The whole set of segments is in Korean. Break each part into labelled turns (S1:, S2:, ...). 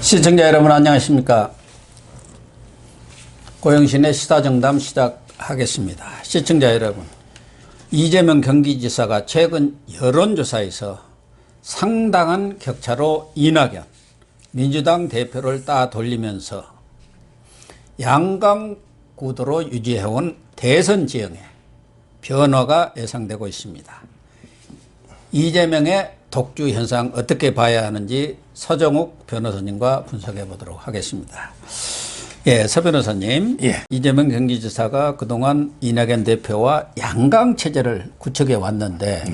S1: 시청자 여러분 안녕하십니까. 고영신의 시사정담 시작하겠습니다. 시청자 여러분, 이재명 경기지사가 최근 여론조사에서 상당한 격차로 이낙연 민주당 대표를 따돌리면서 양강 구도로 유지해온 대선 지형에 변화가 예상되고 있습니다. 이재명의 독주 현상 어떻게 봐야 하는지 서정욱 변호사님과 분석해 보도록 하겠습니다. 예, 서 변호사님.
S2: 예.
S1: 이재명 경기지사가 그동안 이낙연 대표와 양강 체제를 구축해 왔는데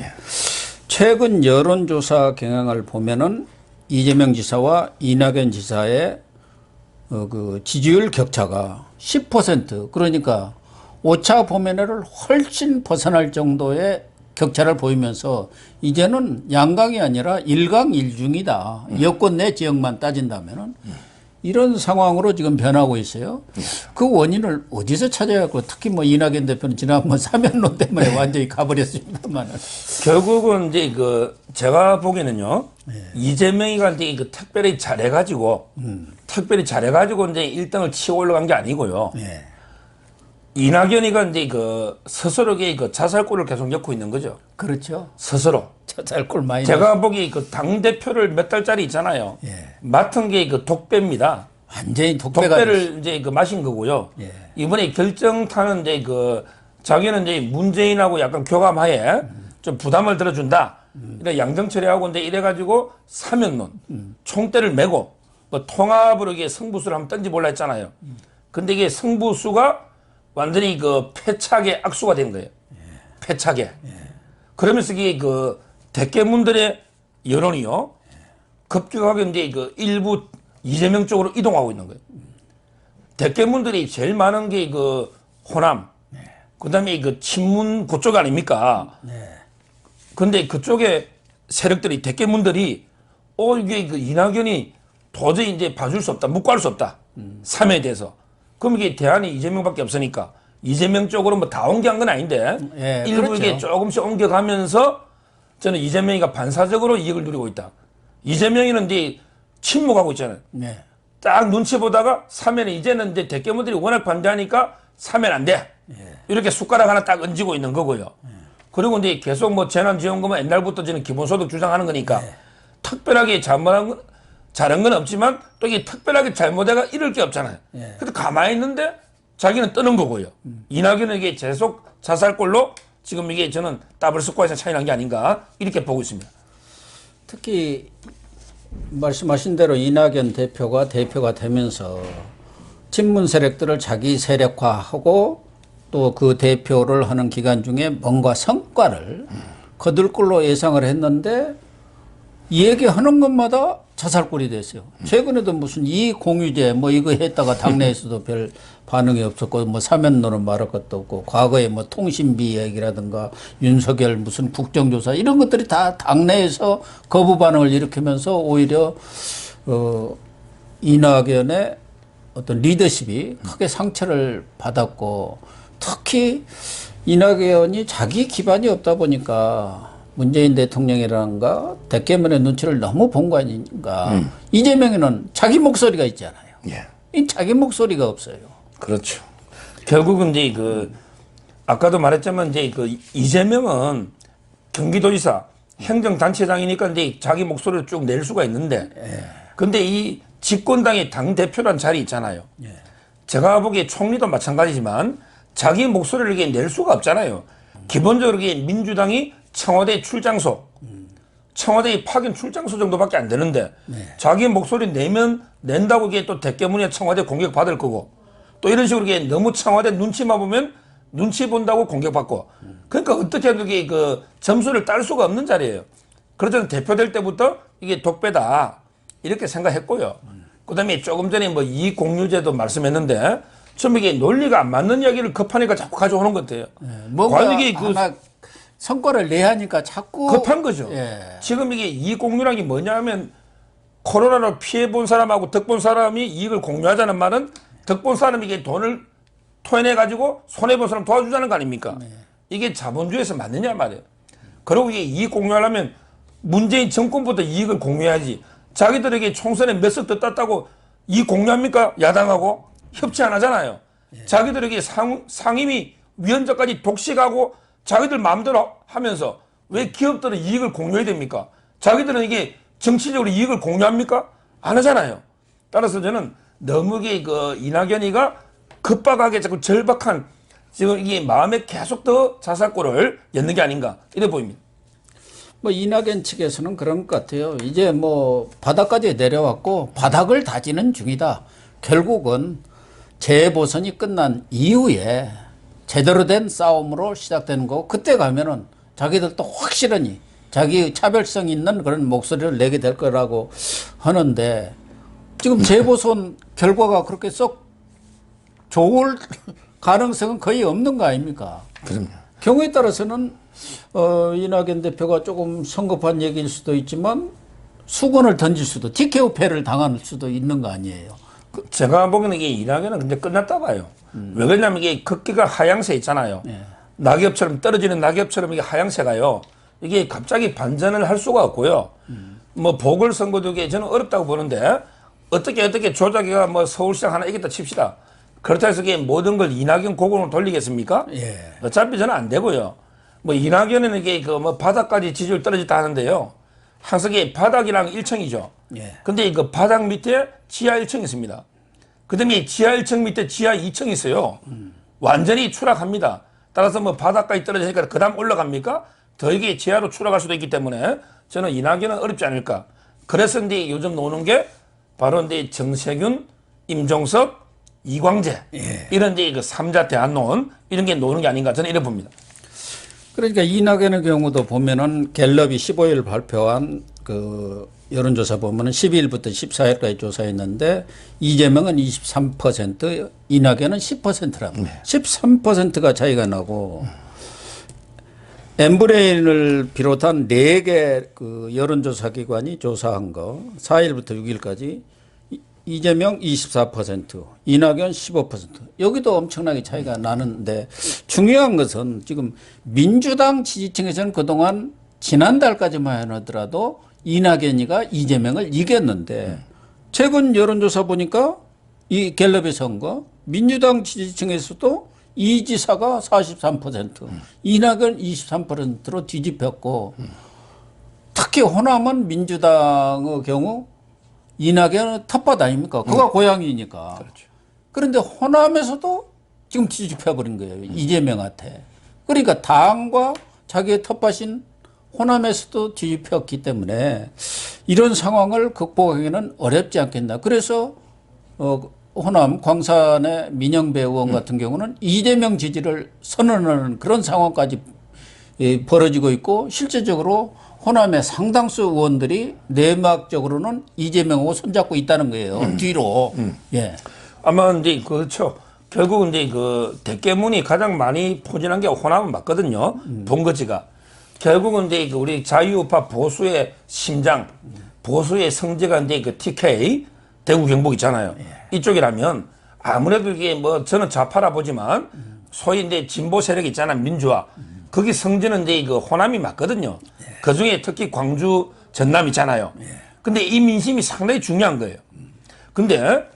S1: 최근 여론조사 경향을 보면은 이재명 지사와 이낙연 지사의 그 지지율 격차가 10% 그러니까 오차 범위를 훨씬 벗어날 정도의 격차를 보이면서 이제는 양강이 아니라 일강일중이다. 여권 내 지역만 따진다면은 이런 상황으로 지금 변하고 있어요. 그 원인을 어디서 찾아야 할고 특히 뭐 이낙연 대표는 지난번 사면론 때문에 완전히 가버렸습니다만.
S2: 결국은 이제 제가 보기에는요. 이재명이가 이제 특별히 잘해가지고 이제 1등을 치고 올라간 게 아니고요. 이낙연이가 이제 스스로의 자살골을 계속 엮고 있는 거죠.
S1: 그렇죠.
S2: 스스로.
S1: 자살골 많이.
S2: 제가 보기 당 대표를 몇 달짜리 있잖아요. 맡은 게 독배입니다.
S1: 완전히 독배가
S2: 독배를 이제 마신 거고요. 이번에 결정타는 이제 자기는 이제 문재인하고 약간 교감하에 좀 부담을 들어준다. 이래 양정철이하고 이제 이래가지고 사면론, 총대를 메고 뭐 통합으로 이게 승부수를 한번 던져볼라 했잖아요. 근데 이게 승부수가 완전히 패착의 악수가 된 거예요. 패착의. 그러면서 이게 대깨문들의 여론이요. 급격하게 이제 일부 이재명 쪽으로 이동하고 있는 거예요. 대깨문들이 제일 많은 게 호남. 그 다음에 친문 그쪽 아닙니까? 근데 그쪽에 세력들이, 대깨문들이, 이게 이낙연이 도저히 이제 봐줄 수 없다. 묵과할 수 없다. 삶에 대해서. 그럼 이게 대안이 이재명밖에 없으니까 이재명 쪽으로 뭐 다 옮겨간 건 아닌데 일부
S1: 그렇죠.
S2: 이게 조금씩 옮겨가면서 저는 이재명이가 반사적으로 이익을 누리고 있다. 이재명이는 이제 침묵하고 있잖아요. 딱 눈치 보다가 사면에 이제는 이제 대깨문들이 워낙 반대하니까 사면 안 돼. 이렇게 숟가락 하나 딱 얹고 있는 거고요. 그리고 이제 계속 뭐 재난지원금은 옛날부터 저는 기본소득 주장하는 거니까 특별하게 잘한 건 없지만 또 이게 특별하게 잘못해가 이럴 게 없잖아요. 근데 가만히 있는데 자기는 뜨는 거고요. 이낙연은 이게 계속 자살골로 지금 이게 저는 더블 스코어에서 차이 난 게 아닌가 이렇게 보고 있습니다.
S1: 특히 말씀하신 대로 이낙연 대표가 되면서 친문 세력들을 자기 세력화하고 또 그 대표를 하는 기간 중에 뭔가 성과를 거둘 걸로 예상을 했는데 얘기하는 것마다 자살골이 됐어요. 최근에도 무슨 이익공유제 뭐 이거 했다가 당내에서도 별 반응이 없었고 뭐 사면론은 말할 것도 없고 과거에 뭐 통신비 얘기라든가 윤석열 무슨 국정조사 이런 것들이 다 당내에서 거부 반응을 일으키면서 오히려 이낙연의 어떤 리더십이 크게 상처를 받았고 특히 이낙연이 자기 기반이 없다 보니까 문재인 대통령이라는가 대깨문의 눈치를 너무 본 거 아닌가. 이재명에는 자기 목소리가 있잖아요. 이 자기 목소리가 없어요.
S2: 그렇죠. 결국은 이제 아까도 말했지만 이제 이재명은 경기도지사 행정단체장이니까 이제 자기 목소리를 쭉 낼 수가 있는데 근데 이 집권당의 당대표란 자리 있잖아요. 제가 보기에 총리도 마찬가지지만 자기 목소리를 이렇게 낼 수가 없잖아요. 기본적으로 이게 민주당이 청와대 출장소, 청와대의 파견 출장소 정도밖에 안 되는데 자기 목소리 낸다고 이게 또 대깨문에 청와대 공격받을 거고 또 이런 식으로 이게 너무 청와대 눈치만 보면 눈치 본다고 공격받고 그러니까 어떻게 이게 점수를 딸 수가 없는 자리예요. 그래서 저는 대표될 때부터 이게 독배다 이렇게 생각했고요. 그 다음에 조금 전에 뭐 이익공유제도 말씀했는데 좀 이게 논리가 안 맞는 이야기를 급하니까 자꾸 가져오는 것 같아요.
S1: 뭔가 이게 성과를 내야 하니까 자꾸
S2: 급한 거죠. 지금 이게 이익공유란 게 뭐냐면 코로나로 피해 본 사람하고 덕 본 사람이 이익을 공유하자는 말은 덕 본 사람이 이게 돈을 토해내 가지고 손해 본 사람 도와주자는 거 아닙니까? 이게 자본주의에서 맞느냐 말이에요. 그리고 이게 이익 공유하려면 문재인 정권부터 이익을 공유해야지 자기들에게 총선에 몇 석 더 땄다고 이 공유합니까? 야당하고 협치 안 하잖아요. 자기들에게 상임위 위원장까지 독식하고 자기들 마음대로 하면서 왜 기업들은 이익을 공유해야 됩니까? 자기들은 이게 정치적으로 이익을 공유합니까? 안 하잖아요. 따라서 저는 너무 이낙연이가 급박하게 자꾸 절박한 지금 이게 마음에 계속 더 자살골을 엿는 게 아닌가 이래 보입니다.
S1: 뭐 이낙연 측에서는 그런 것 같아요. 이제 뭐 바닥까지 내려왔고 바닥을 다지는 중이다. 결국은 재보선이 끝난 이후에 제대로 된 싸움으로 시작되는 거고 그때 가면은 자기들도 확실하니 자기 차별성 있는 그런 목소리를 내게 될 거라고 하는데 지금 재보선 결과가 그렇게 썩 좋을 가능성은 거의 없는 거 아닙니까?
S2: 그럼요.
S1: 경우에 따라서는 이낙연 대표가 조금 성급한 얘기일 수도 있지만 수건을 던질 수도 TKO 패를 당할 수도 있는 거 아니에요.
S2: 제가 보기에는 이게 이낙연은 근데 끝났다 봐요. 왜 그러냐면 이게 극기가 하향세 있잖아요. 낙엽처럼 떨어지는 낙엽처럼 이게 하향세가요. 이게 갑자기 반전을 할 수가 없고요. 뭐 보궐선거도 이게 저는 어렵다고 보는데 어떻게 조작이가 뭐 서울시장 하나 이겼다 칩시다. 그렇다 해서 이게 모든 걸 이낙연 고공으로 돌리겠습니까?
S1: 예.
S2: 어차피 저는 안 되고요. 뭐 이낙연은 이게 그 뭐 바닥까지 지지율 떨어졌다 하는데요. 항상 이게 바닥이랑 1층이죠.
S1: 예.
S2: 근데 그 바닥 밑에 지하 1층이 있습니다. 그 다음에 지하 1층 밑에 지하 2층이 있어요. 완전히 추락합니다. 따라서 뭐 바닥까지 떨어지니까 그 다음 올라갑니까? 더 이게 지하로 추락할 수도 있기 때문에 저는 이낙연은 어렵지 않을까. 그래서 이제 요즘 노는 게 바로 이제 정세균, 임종석, 이광재 이런 이제 그 3자 대안론 이런 게 노는 게 아닌가 저는 이래 봅니다.
S1: 그러니까 이낙연의 경우도 보면은 갤럽이 15일 발표한 그 여론조사 보면은 12일부터 14일까지 조사했는데 이재명은 23%, 이낙연은 10%랍니다. 13%가 차이가 나고 엠브레인을 비롯한 4개 그 여론조사 기관이 조사한 거 4일부터 6일까지 이재명 24%, 이낙연 15%. 여기도 엄청나게 차이가 나는데 중요한 것은 지금 민주당 지지층에서는 그동안 지난달까지만 하더라도 이낙연이가 이재명을 이겼는데 최근 여론조사 보니까 이 갤럽의 선거 민주당 지지층에서도 이 지사가 43%, 이낙연 23%로 뒤집혔고 특히 호남은 민주당의 경우 이낙연은 텃밭 아닙니까? 그가 고향이니까.
S2: 그렇죠.
S1: 그런데 호남에서도 지금 뒤집혀버린 거예요. 이재명한테. 그러니까 당과 자기의 텃밭인 호남에서도 뒤집혔기 때문에 이런 상황을 극복하기는 어렵지 않겠나. 그래서 호남 광산의 민영배 의원 같은 경우는 이재명 지지를 선언하는 그런 상황까지 벌어지고 있고 실제적으로 호남의 상당수 의원들이 내막적으로는 이재명하고 손잡고 있다는 거예요. 뒤로. 예.
S2: 아마 이제 그렇죠. 결국 이제 그 대깨문이 가장 많이 포진한 게 호남은 맞거든요. 본거지가. 결국은 이제 그 우리 자유우파 보수의 심장, 보수의 성지가 이제 그 TK 대구 경북 있잖아요. 이쪽이라면 아무래도 이게 뭐 저는 좌파라 보지만 소위 이제 진보 세력 있잖아요. 민주화. 거기 성지는 이제 그 호남이 맞거든요. 그 중에 특히 광주, 전남 있잖아요. 근데 이 민심이 상당히 중요한 거예요. 근데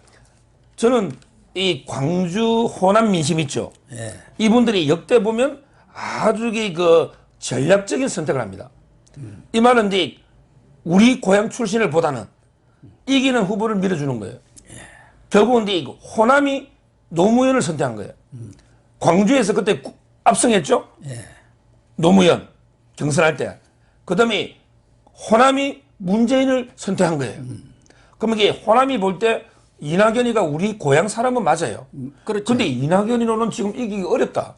S2: 저는 이 광주, 호남 민심 있죠. 이분들이 역대 보면 아주 그 전략적인 선택을 합니다. 이 말은 이제 우리 고향 출신을 보다는 이기는 후보를 밀어주는 거예요. 결국은 이제 호남이 노무현을 선택한 거예요. 광주에서 그때 압승했죠. 노무현 경선할 때. 그 다음에 호남이 문재인을 선택한 거예요. 그럼 이게 호남이 볼 때 이낙연이가 우리 고향 사람은 맞아요.
S1: 그렇죠.
S2: 근데 이낙연이로는 지금 이기기 어렵다.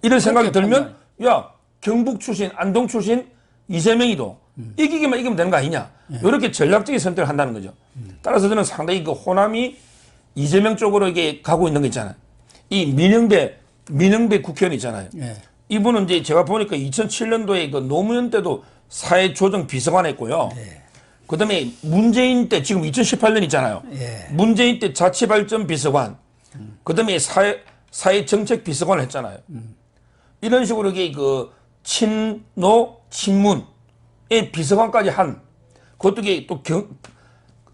S2: 이런 생각이 들면 야 경북 출신, 안동 출신 이재명이도 이기기만 이기면 되는 거 아니냐. 이렇게 전략적인 선택을 한다는 거죠. 따라서 저는 상당히 그 호남이 이재명 쪽으로 이게 가고 있는 거 있잖아요. 이 민영배 국회의원 있잖아요. 이분은 이제 제가 보니까 2007년도에 그 노무현 때도 사회조정 비서관 했고요. 그 다음에 문재인 때 지금 2018년 있잖아요. 문재인 때 자치발전 비서관, 그 다음에 사회정책 비서관을 했잖아요. 이런 식으로 이게 그 친노, 친문의 비서관까지 한, 그것도 이게 또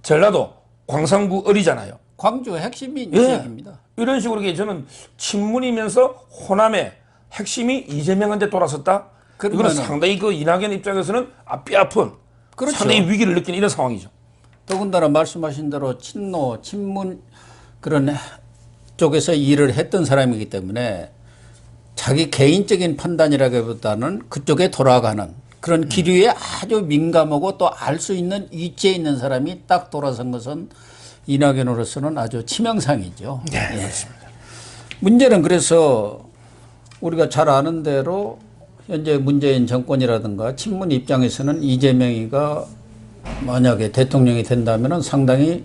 S2: 전라도 광산구 어리잖아요.
S1: 광주 핵심이 이
S2: 예.
S1: 지역입니다.
S2: 이런 식으로 저는 친문이면서 호남의 핵심이 이재명한테 돌아섰다. 이거는
S1: 그러면은-
S2: 상당히 그 이낙연 입장에서는 뼈 아픈
S1: 그렇죠.
S2: 상당히 위기를 느끼는 이런 상황이죠.
S1: 더군다나 말씀하신 대로 친노, 친문 그런 쪽에서 일을 했던 사람이기 때문에 자기 개인적인 판단이라기보다는 그쪽에 돌아가는 그런 기류에 아주 민감하고 또 알 수 있는 위치에 있는 사람이 딱 돌아선 것은 이낙연으로서는 아주 치명상이죠.
S2: 네,
S1: 예.
S2: 그렇습니다.
S1: 문제는 그래서 우리가 잘 아는 대로 현재 문재인 정권이라든가 친문 입장에서는 이재명이가 만약에 대통령이 된다면은 상당히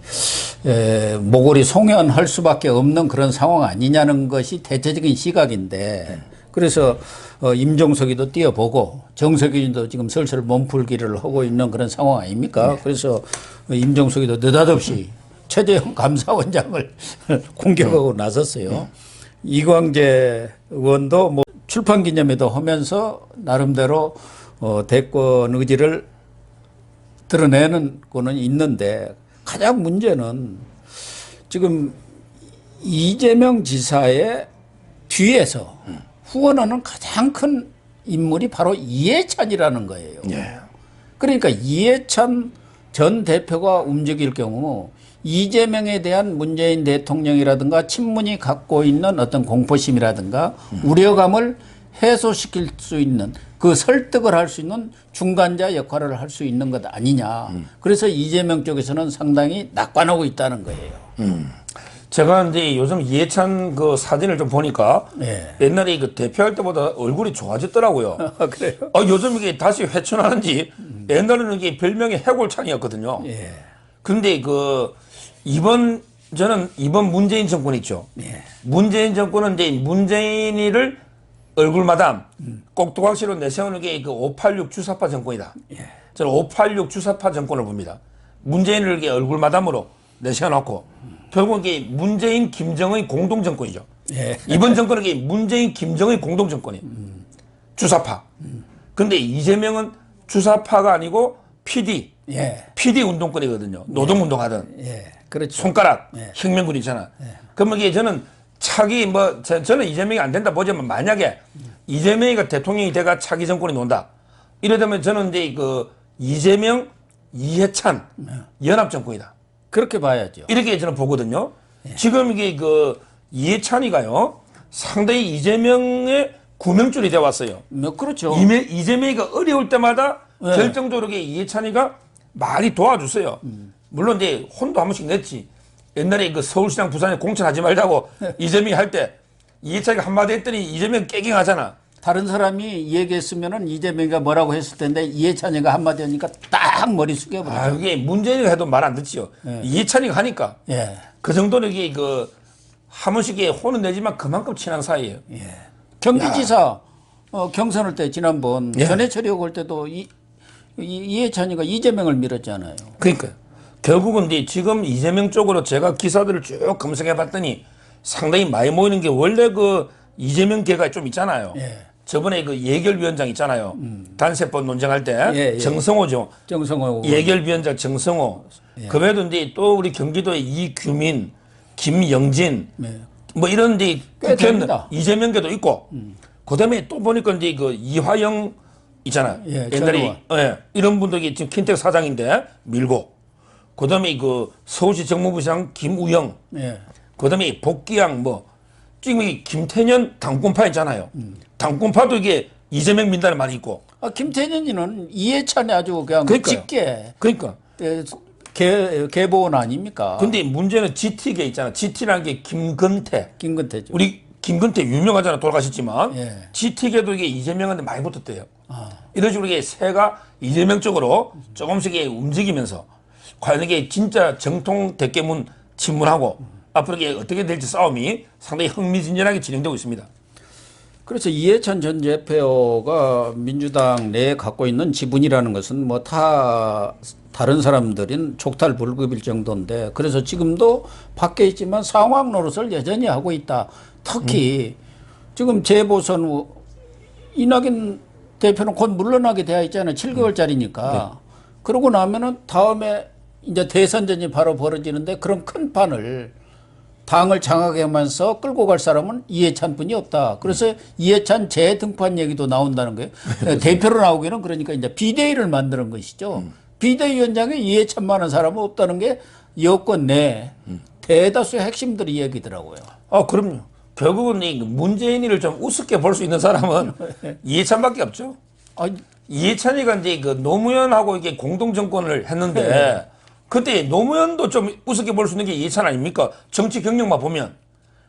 S1: 모골이 송연할 수밖에 없는 그런 상황 아니냐는 것이 대체적인 시각인데 그래서 임종석이도 뛰어보고 정석윤도 지금 슬슬 몸풀기를 하고 있는 그런 상황 아닙니까? 그래서 임종석이도 느닷없이 최재형 감사원장을 공격하고 나섰어요. 이광재 의원도 뭐 출판 기념회도 하면서 나름대로 대권 의지를 드러내는 거는 있는데 가장 문제는 지금 이재명 지사의 뒤에서 후원하는 가장 큰 인물이 바로 이해찬이라는 거예요.
S2: 예.
S1: 그러니까 이해찬 전 대표가 움직일 경우 이재명에 대한 문재인 대통령이라든가 친문이 갖고 있는 어떤 공포심이라든가 우려감을 해소시킬 수 있는 그 설득을 할 수 있는 중간자 역할을 할 수 있는 것 아니냐. 그래서 이재명 쪽에서는 상당히 낙관하고 있다는 거예요.
S2: 제가 이제 요즘 이해찬 그 사진을 좀 보니까
S1: 예.
S2: 옛날에 그 대표할 때보다 얼굴이 좋아졌더라고요.
S1: 그래요?
S2: 요즘 이게 다시 회춘하는지 옛날에는 이게 별명이 해골창이었거든요.
S1: 예.
S2: 근데 저는 이번 문재인 정권 있죠.
S1: 예.
S2: 문재인 정권은 이제 문재인이를 얼굴마담 꼭두각시로 내세우는 게 그 586 주사파 정권이다.
S1: 예.
S2: 저는 586 주사파 정권을 봅니다. 문재인을 이렇게 얼굴마담으로 내세워놓고 결국 이게 문재인 김정의 공동 정권이죠.
S1: 예.
S2: 이번 정권은 이게 문재인 김정의 공동 정권이에요. 주사파. 근데 이재명은 주사파가 아니고 PD 운동권이거든요. 노동운동하던.
S1: 예. 그렇죠.
S2: 손가락,
S1: 예.
S2: 혁명군 있잖아. 그러면 이게 저는 차기 저는 이재명이 안 된다 보지만 만약에 이재명이가 대통령이 돼가 차기 정권이 논다. 이래 되면 저는 이제 이재명, 이해찬 연합 정권이다.
S1: 그렇게 봐야죠.
S2: 이렇게 저는 보거든요. 지금 이게 이해찬이가요 상당히 이재명의 구명줄이 되어 왔어요.
S1: 그렇죠.
S2: 이재명이가 어려울 때마다 결정적으로 이해찬이가 많이 도와주세요. 물론 이제 혼도 한 번씩 냈지. 옛날에 서울시장 부산에 공천하지 말자고 이재명이 할 때 이해찬이가 한마디 했더니 이재명 깨갱하잖아.
S1: 다른 사람이 얘기했으면은 이재명이가 뭐라고 했을 텐데 이해찬이가 한마디 하니까 딱 머리 숙여버려.
S2: 이게 문재인이가 해도 말 안 듣지요. 이해찬이가 하니까.
S1: 예.
S2: 그 정도는 이게 한 번씩 혼은 내지만 그만큼 친한 사이예요.
S1: 예. 경기지사 경선할 때 지난번
S2: 예.
S1: 전해철이 올 때도 이해찬이가 이재명을 밀었잖아요.
S2: 그러니까 결국은 이제 지금 이재명 쪽으로 제가 기사들을 쭉 검색해 봤더니 상당히 많이 모이는 게 원래 이재명 계가 좀 있잖아요.
S1: 예.
S2: 저번에 예결위원장 있잖아요. 단세법 논쟁할 때
S1: 예.
S2: 정성호죠.
S1: 정성호
S2: 예결위원장 정성호. 그 외에도 이제 또 우리 경기도의 이규민, 김영진 뭐 이런 데
S1: 꽤 됩니다.
S2: 이재명계도 있고 그다음에 또 보니까 이제 이화영 있잖아요.
S1: 예,
S2: 옛날에 이런 분들이 지금 킨텍 사장인데 밀고 그다음에 서울시 정무부시장 김우영
S1: 예.
S2: 그다음에 복귀양 지금 김태년 당권파 있잖아요. 당권파도 이게 이재명 민단에 많이 있고.
S1: 김태년이는 이해찬이 아주 그냥
S2: 그러니까요.
S1: 짙게
S2: 그러니까.
S1: 개보원 아닙니까?
S2: 근데 문제는 GT계 있잖아. GT라는 게 김건태.
S1: 김건태죠.
S2: 우리 김건태 유명하잖아. 돌아가셨지만.
S1: 예.
S2: GT계도 이게 이재명한테 많이 붙었대요. 이런 식으로 이게 새가 이재명 쪽으로 조금씩 움직이면서 과연 이게 진짜 정통 대깨문 친문하고 앞으로 이게 어떻게 될지 싸움이 상당히 흥미진진하게 진행되고 있습니다.
S1: 그래서 이해찬 전 대표가 민주당 내에 갖고 있는 지분이라는 것은 다른 사람들인 촉탈불급일 정도인데 그래서 지금도 밖에 있지만 상황 노릇을 여전히 하고 있다. 특히 지금 재보선 후 이낙연 대표는 곧 물러나게 되어 있잖아요. 7개월짜리니까. 그러고 나면은 다음에 이제 대선전이 바로 벌어지는데 그런 큰 판을 당을 장악하면서 끌고 갈 사람은 이해찬 뿐이 없다. 그래서 이해찬 재등판 얘기도 나온다는 거예요. 대표로 나오기는 그러니까 이제 비대위를 만드는 것이죠. 비대위원장에 이해찬만한 사람은 없다는 게 여권 내 대다수의 핵심들이 얘기더라고요.
S2: 그럼요. 결국은 이 문재인이를 좀 우습게 볼 수 있는 사람은 이해찬밖에 없죠. 이해찬이가 이제 그 노무현하고 이게 공동 정권을 했는데 그때 노무현도 좀 우습게 볼 수 있는 게 이해찬 아닙니까? 정치 경력만 보면.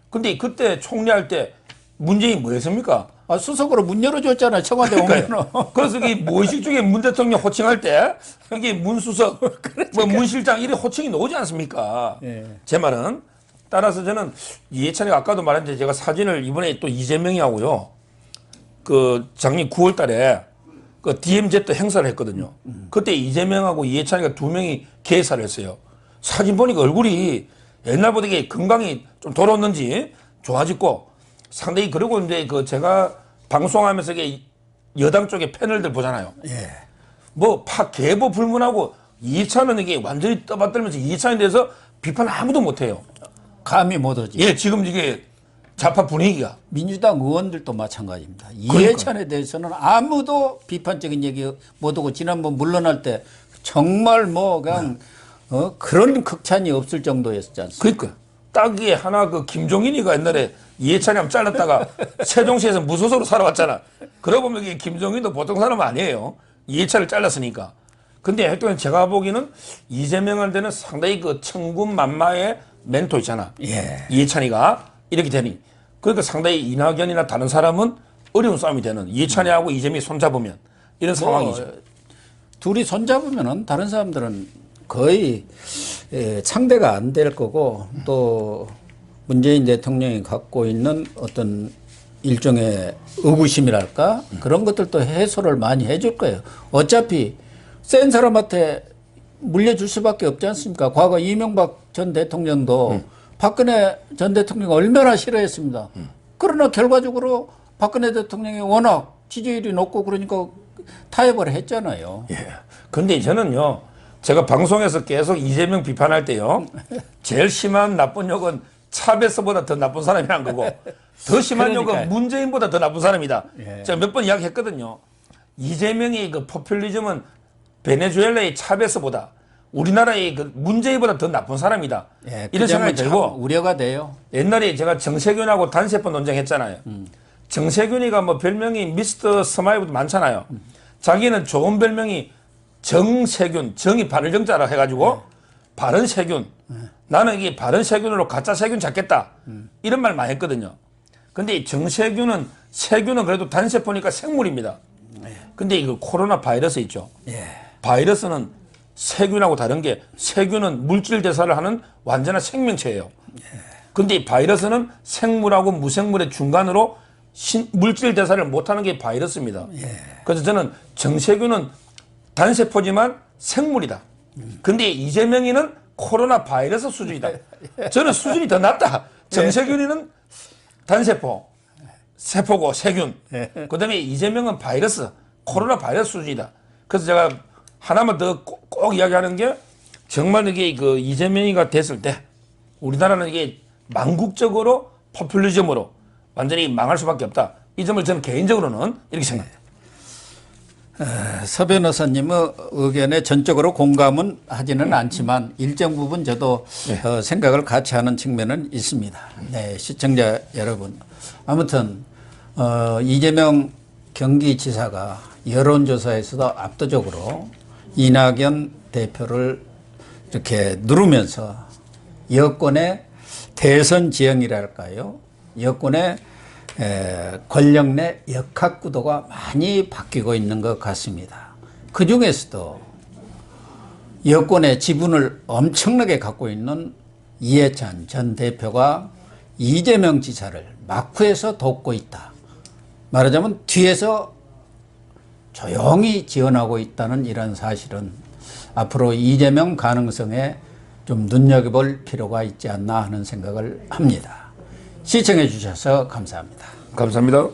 S2: 근데 그때 총리할 때 문재인 뭐 했습니까?
S1: 수석으로 문 열어줬잖아요. 청와대 오면은.
S2: 그래서 이 무의식 중에 문 대통령 호칭할 때 이게 문수석, 뭐 문실장 이런 호칭이 나오지 않습니까? 제 말은. 따라서 저는 이해찬이가 아까도 말했는데 제가 사진을 이번에 또 이재명이 하고요. 그 작년 9월 달에 그 DMZ 행사를 했거든요. 그때 이재명하고 이해찬이가 두 명이 개사를 했어요. 사진 보니까 얼굴이 옛날보다 이게 건강이 좀 돌아왔는지 좋아졌고 상당히 그리고 이제 그 제가 방송하면서 이게 여당 쪽의 패널들 보잖아요. 뭐 개보 불문하고 이해찬은 이게 완전히 떠받들면서 이해찬에 대해서 비판 아무도 못해요.
S1: 감히 못하지.
S2: 지금 이게 좌파 분위기가.
S1: 민주당 의원들도 마찬가지입니다. 이해찬에 대해서는 아무도 비판적인 얘기 못하고 지난번 물러날 때 정말 뭐 그냥 그런 극찬이 없을 정도였지 않습니까?
S2: 그러니까 딱 이게 하나 그 김종인이가 옛날에 이해찬이 한번 잘랐다가 세종시에서 무소속으로 살아왔잖아. 그러고 보면 이게 김종인도 보통 사람 아니에요. 이해찬을 잘랐으니까. 근데 하여튼 제가 보기에는 이재명한테는 상당히 그 천군만마의 멘토 있잖아. 이해찬이가 이렇게 되니. 그러니까 상당히 이낙연이나 다른 사람은 어려운 싸움이 되는 이해찬이하고 이재명이 손잡으면 이런 상황이죠.
S1: 둘이 손잡으면은 다른 사람들은 거의 상대가 안 될 거고 또 문재인 대통령이 갖고 있는 어떤 일종의 의구심이랄까 그런 것들도 해소를 많이 해줄 거예요. 어차피 센 사람한테 물려줄 수밖에 없지 않습니까? 과거 이명박 전 대통령도 박근혜 전 대통령이 얼마나 싫어했습니다. 그러나 결과적으로 박근혜 대통령이 워낙 지지율이 높고 그러니까 타협을 했잖아요.
S2: 근데 저는요, 제가 방송에서 계속 이재명 비판할 때요, 제일 심한 나쁜 욕은 차베스보다 더 나쁜 사람이란 거고, 더 심한 욕은 문재인보다 더 나쁜 사람이다. 제가 몇 번 이야기했거든요. 이재명의 그 포퓰리즘은 베네수엘라의 차베스보다 우리나라의 그 문재인보다 더 나쁜 사람이다. 이런 생각이 들고
S1: 우려가 돼요.
S2: 옛날에 제가 정세균하고 단세포 논쟁했잖아요. 정세균이가 뭐 별명이 미스터 스마일도 많잖아요. 자기는 좋은 별명이 정세균, 정이 바른 정자라 해가지고 바른 세균. 나는 이게 바른 세균으로 가짜 세균 잡겠다. 이런 말 많이 했거든요. 근데 정세균은 세균은 그래도 단세포니까 생물입니다. 근데 이거 코로나 바이러스 있죠. 바이러스는 세균하고 다른 게 세균은 물질 대사를 하는 완전한 생명체예요. 근데 이 바이러스는 생물하고 무생물의 중간으로 물질 대사를 못하는 게 바이러스입니다. 그래서 저는 정세균은 단세포지만 생물이다. 근데 이재명이는 코로나 바이러스 수준이다. 저는 수준이 더 낮다. 정세균이는 단세포, 세포고 세균. 그다음에 이재명은 바이러스, 코로나 바이러스 수준이다. 그래서 제가 하나만 더 꼭 이야기하는 게 정말 이게 그 이재명이가 됐을 때 우리나라는 이게 망국적으로 포퓰리즘으로 완전히 망할 수밖에 없다. 이 점을 저는 개인적으로는 이렇게 생각합니다.
S1: 서 변호사님의 의견에 전적으로 공감은 하지는 않지만 일정 부분 저도 생각을 같이 하는 측면은 있습니다. 네, 시청자 여러분. 아무튼 이재명 경기지사가 여론조사에서도 압도적으로 이낙연 대표를 이렇게 누르면서 여권의 대선 지형이랄까요? 여권의 권력 내 역학 구도가 많이 바뀌고 있는 것 같습니다. 그 중에서도 여권의 지분을 엄청나게 갖고 있는 이해찬 전 대표가 이재명 지사를 막후에서 돕고 있다. 말하자면 뒤에서 조용히 지원하고 있다는 이런 사실은 앞으로 이재명 가능성에 좀 눈여겨볼 필요가 있지 않나 하는 생각을 합니다. 시청해 주셔서 감사합니다.
S2: 감사합니다.